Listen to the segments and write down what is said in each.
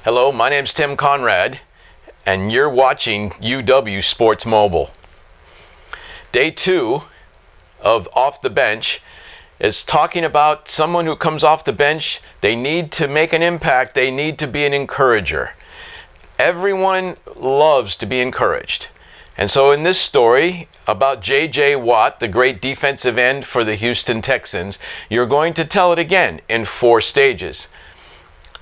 Hello, my name's Tim Conrad, and you're watching UW Sports Mobile. Day 2 of Off the Bench is talking about someone who comes off the bench. They need to make an impact. They need to be an encourager. Everyone loves to be encouraged. And so in this story about J.J. Watt, the great defensive end for the Houston Texans, you're going to tell it again in 4 stages.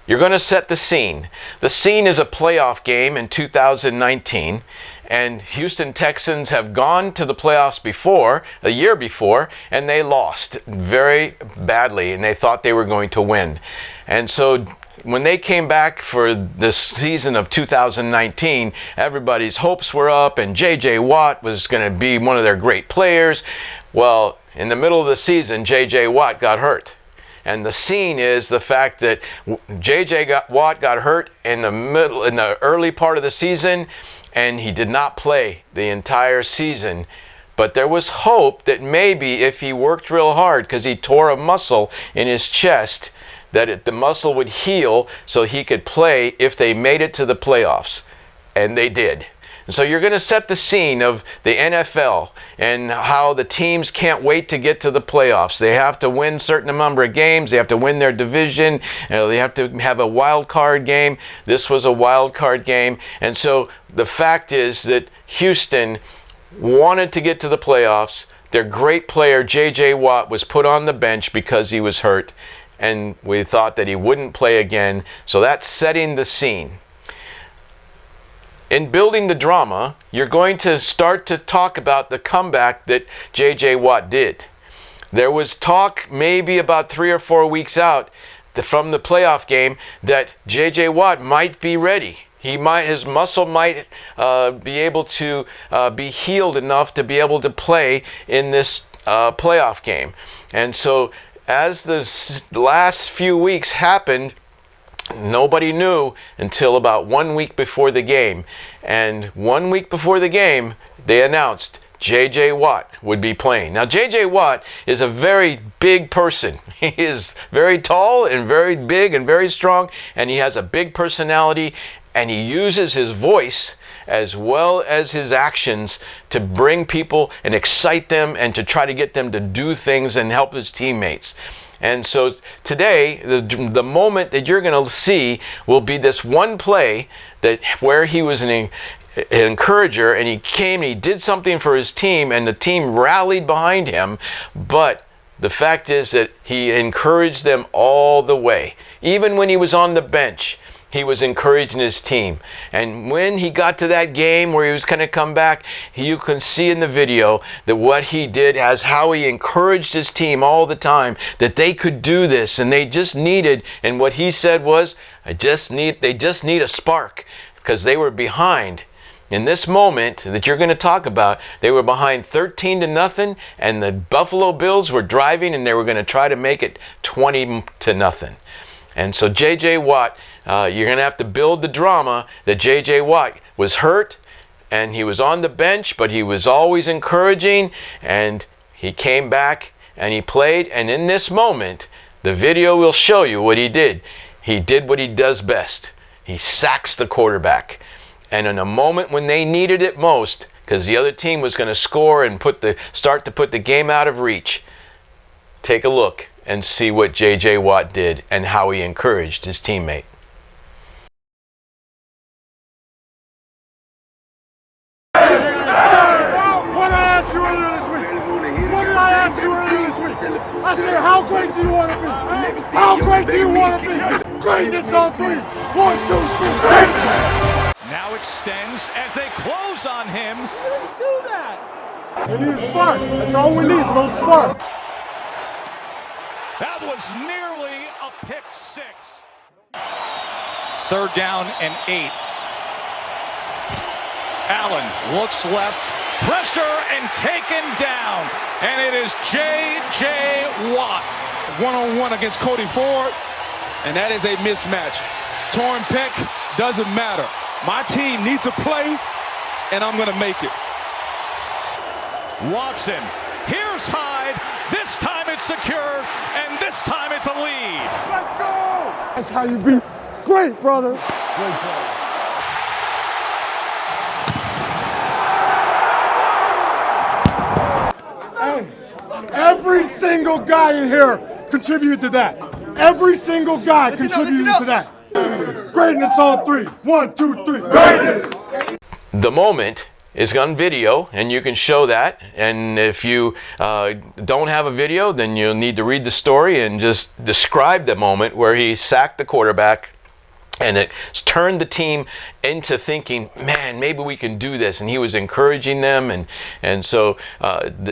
You're going to set the scene. The scene is a playoff game in 2019, and Houston Texans have gone to the playoffs before, a year before, and they lost very badly, and they thought they were going to win. And so when they came back for the season of 2019, everybody's hopes were up, and J.J. Watt was going to be one of their great players. Well, in the middle of the season, J.J. Watt got hurt. And the scene is the fact that J.J. Watt got hurt in the early part of the season, and he did not play the entire season. But there was hope that maybe if he worked real hard, because he tore a muscle in his chest, that the muscle would heal so he could play if they made it to the playoffs. And they did. And so you're going to set the scene of the NFL and how the teams can't wait to get to the playoffs. They have to win a certain number of games. They have to win their division. They have to have a wild card game. This was a wild card game. And so the fact is that Houston wanted to get to the playoffs. Their great player, J.J. Watt, was put on the bench because he was hurt. And we thought that he wouldn't play again. So that's setting the scene. In building the drama, you're going to start to talk about the comeback that J.J. Watt did. There was talk maybe about 3 or 4 weeks out from the playoff game that J.J. Watt might be ready. His muscle might be able to be healed enough to be able to play in this playoff game. And so as the last few weeks happened, nobody knew until about 1 week before the game. And 1 week before the game, they announced J.J. Watt would be playing. Now, J.J. Watt is a very big person. He is very tall and very big and very strong, and he has a big personality, and he uses his voice as well as his actions to bring people and excite them and to try to get them to do things and help his teammates. And so today, the moment that you're going to see will be this one play that where he was an encourager, and he came and he did something for his team, and the team rallied behind him. But the fact is that he encouraged them all the way. Even when he was on the bench, he was encouraging his team. And when he got to that game where he was going to come back, you can see in the video that what he did as how he encouraged his team all the time, that they could do this, and they just needed, and what he said was, they just need a spark, because they were behind. In this moment that you're going to talk about, they were behind 13-0, and the Buffalo Bills were driving, and they were going to try to make it 20-0. And so J.J. Watt, you're going to have to build the drama that J.J. Watt was hurt, and he was on the bench, but he was always encouraging, and he came back, and he played. And in this moment, the video will show you what he did. He did what he does best. He sacks the quarterback. And in a moment when they needed it most, because the other team was going to score and start to put the game out of reach, take a look and see what J.J. Watt did and how he encouraged his teammate. What did I ask you earlier this week? What did I ask you earlier this week? I said, how great do you want to be? How great do you want to be? Greatness on 3. 1, 2, 3, greatness! Now extends as they close on him. How do you do that? We need a spark. That's all we need is a little spark. That was nearly a pick 6. 3rd down and 8. Allen looks left, pressure and taken down. And it is J.J. Watt. One-on-one against Cody Ford, and that is a mismatch. Torn pec doesn't matter. My team needs a play, and I'm going to make it. Watson, here's Hyde. This time it's secured, and this time it's a lead. Let's go! That's how you beat. Great, brother. Great job. Hey, every single guy in here contributed to that. Every single guy contributed to that. Greatness on three. 1, 2, 3. Greatness! The moment is on video, and you can show that. And if you don't have a video, then you'll need to read the story and just describe the moment where he sacked the quarterback. And it turned the team into thinking, man, maybe we can do this. And he was encouraging them. And so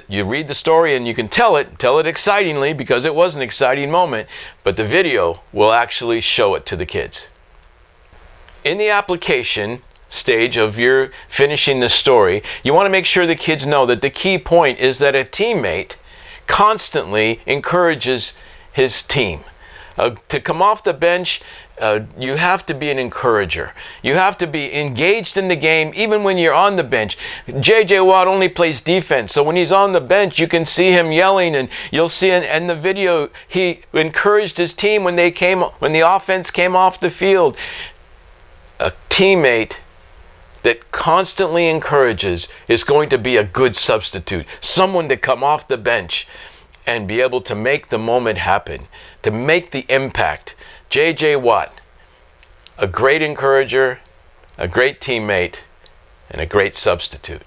you read the story and you can tell it excitingly, because it was an exciting moment. But the video will actually show it to the kids. In the application stage of your finishing the story, you want to make sure the kids know that the key point is that a teammate constantly encourages his team. To come off the bench, you have to be an encourager. You have to be engaged in the game even when you're on the bench. J.J. Watt only plays defense, so when he's on the bench, you can see him yelling, and you'll see in the video he encouraged his team when the offense came off the field. A teammate that constantly encourages is going to be a good substitute. Someone to come off the bench and be able to make the moment happen, to make the impact. J.J. Watt, a great encourager, a great teammate, and a great substitute.